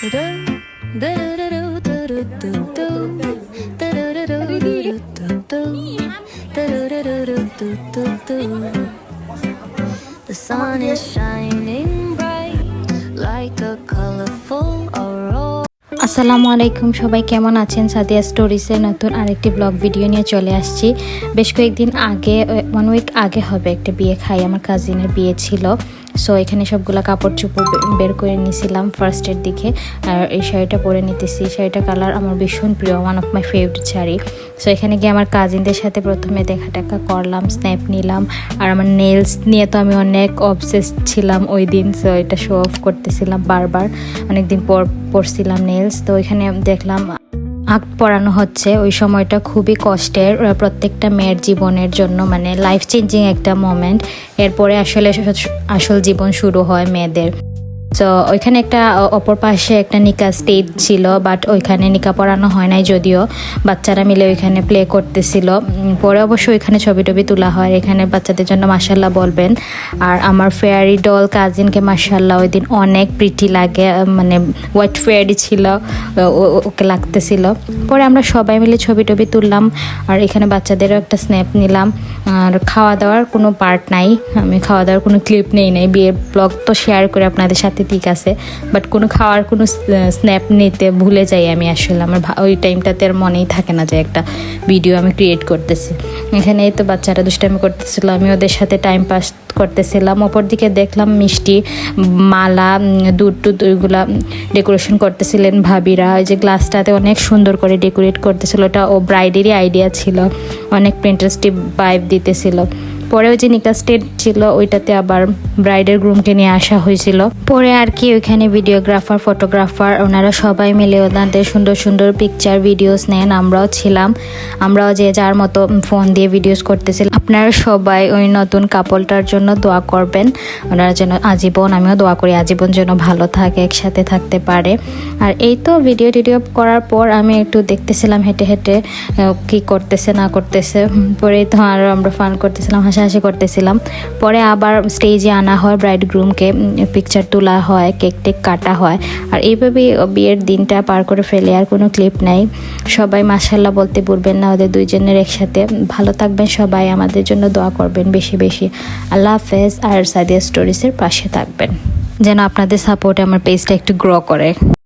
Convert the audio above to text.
The sun is shining bright like a colorful aurora. আসসালামু আলাইকুম, সবাই কেমন আছেন? সাদিয়া স্টোরিজে নতুন আরেকটি ব্লগ ভিডিও নিয়ে চলে আসছি। বেশ কয়েকদিন আগে, 1 উইক আগে হবে, একটা বিয়ে খাই, আমার কাজিনের বিয়ে ছিল। সো এখানে সবগুলো কাপড় চোপড় বের করে নিয়েছিলাম ফার্স্টের দিকে। আর এই শাড়িটা পরে নিতেছি। শাড়িটা কালার আমার ভীষণ প্রিয়, one of my favourite sari. So এখানে গিয়ে আমার কাজিনদের সাথে প্রথমে দেখা টেকা করলাম, স্ন্যাপ নিলাম। আর আমার নেলস নিয়ে তো আমি অনেক অবসেস ছিলাম ওই দিন। সো এটা শো অফ করতেছিলাম বারবার, অনেকদিন পর পরছিলাম নেলস। তো এখানে দেখলাম আঁক পড়ানো হচ্ছে। ওই সময়টা খুবই কষ্টের প্রত্যেকটা মেয়ের জীবনের জন্য, মানে লাইফ চেঞ্জিং একটা মোমেন্ট। এরপরে আসলে আসল জীবন শুরু হয় মেয়েদের। তো ওইখানে একটা অপর পাশে একটা নিকা স্টেজ ছিল, বাট ওইখানে নিকা পড়ানো হয় নাই, যদিও বাচ্চারা মিলে ওইখানে প্লে করতেছিল। পরে অবশ্য ওইখানে ছবি টবি তোলা হয়। এখানে বাচ্চাদের জন্য মাশাল্লাহ বলবেন। আর আমার ফেয়ারি ডল কাজিনকে মাশাল্লাহ ওই দিন অনেক প্রিটি লাগে, মানে হোয়াইট ফেয়ারি ছিল, ওকে লাগতেছিল। পরে আমরা সবাই মিলে ছবি টবি তুললাম। আর এখানে বাচ্চাদেরও একটা স্ন্যাপ নিলাম। আর খাওয়া দাওয়ার কোনো পার্ট নাই, আমি খাওয়া দাওয়ার কোনো ক্লিপ নেই বিয়ের ব্লগ তো শেয়ার করে আপনাদের সাথে, ঠিক আছে, বাট কোনো খাওয়ার কোনো স্ন্যাপ নিতে ভুলে যাই আমি। আসলে আমার ওই টাইমটাতে আর মনেই থাকে না যে একটা ভিডিও আমি ক্রিয়েট করতেছি। এখানে তো বাচ্চারা দুষ্টামি করতেছিল, আমি ওদের সাথে টাইম পাস করতেছিলাম। ওপর দিকে দেখলাম মিষ্টি, মালা, দুধ টুধ ওইগুলা ডেকোরেশন করতেছিলেন ভাবিরা। ওই যে গ্লাসটাতে অনেক সুন্দর করে ডেকোরেট করতেছিল, ওটা ও ব্রাইডেরই আইডিয়া ছিল, অনেক প্রিন্টারেস্টিভ ভাইব দিতেছিল। পরে ওই যে নিকা স্টেজ ছিল, ওইটাতে আবার ব্রাইডের গ্রুমকে নিয়ে আসা হয়েছিল। পরে আর কি ওইখানে ভিডিওগ্রাফার, ফটোগ্রাফার, ওনারা সবাই মিলে ওনাদের সুন্দর সুন্দর পিকচার ভিডিওস নেন। আমরাও ছিলাম, আমরাও যে যার মতো ফোন দিয়ে ভিডিওস করতেছিলাম। আপনারা সবাই ওই নতুন কাপলটার জন্য দোয়া করবেন, ওনারা যেন আজীবন, আমিও দোয়া করি আজীবন যেন ভালো থাকে, একসাথে থাকতে পারে। আর এই তো ভিডিও টিডিও করার পর আমি একটু দেখতেছিলাম হেঁটে হেঁটে কি করতেছে না করতেছে। পরে তো আরও আমরা ফান করতেছিলাম, হাসাহাসি করতেছিলাম। পরে আবার স্টেজে আনা হয় ব্রাইড গ্রুমকে, পিকচার তোলা হয়, কেক টেক কাটা হয়। আর এইভাবেই বিয়ের দিনটা পার করে ফেলে, আর কোনো ক্লিপ নাই। সবাই মাশাল্লাহ বলতে ভুলবেন না ওদের দুইজনের একসাথে। ভালো থাকবেন সবাই, আমাদের জন্য দোয়া করবেন বেশি বেশি। আল্লাহ হাফেজ। আর সাদিয়া স্টোরিজের পাশে থাকবেন যেন আপনাদের সাপোর্টে আমার পেজটা একটু গ্রো করে।